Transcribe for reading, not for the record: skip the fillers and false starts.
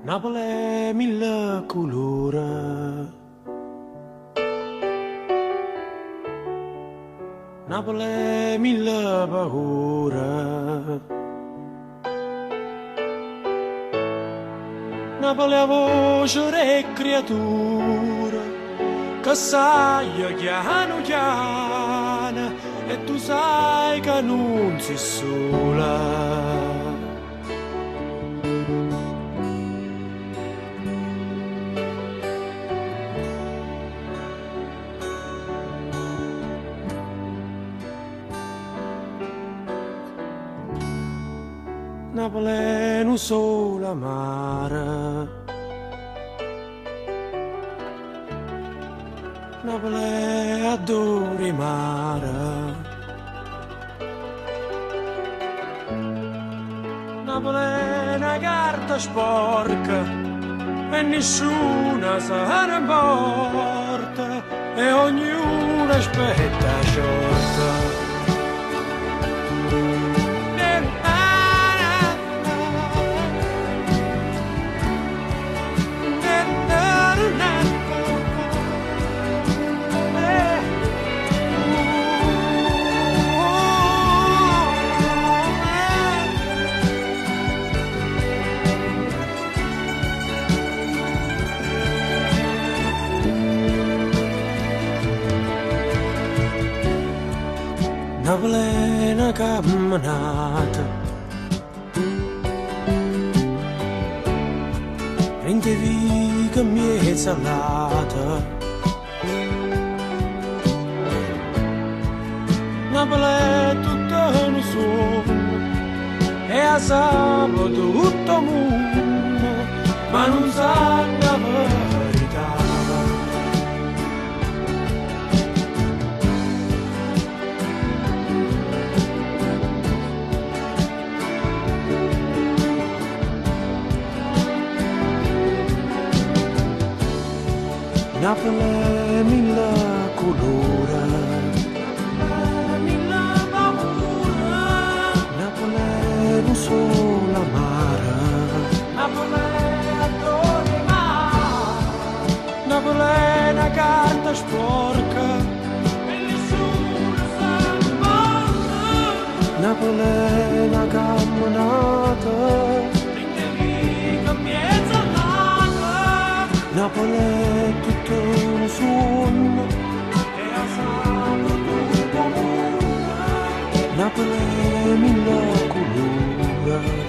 Napoli è mille colori, Napoli è mille paure, Napoli è voce e creatura, che sai chiano chiano e tu sai che non sei sola. Napoli è un sole mare, Napoli è adore mare, Napoli è una carta sporca e nessuna se ne importa e ognuno aspetta sciorta. Napoli è una camminata, prende viga mia salata. Napoli è tutto un sogno, e a sabato tutto mondo, ma non sa la verità. Napoli è mille colori, mille paure, Napoli è un sole mare, Napoli è adore mare, Napoli è una carta sporca e nessuno sa ne porta, Napoli è una camminata, prende viga mezza nata, Napoli è tutto un sogno e a sabato tutto mondo, Napoli è mille colori.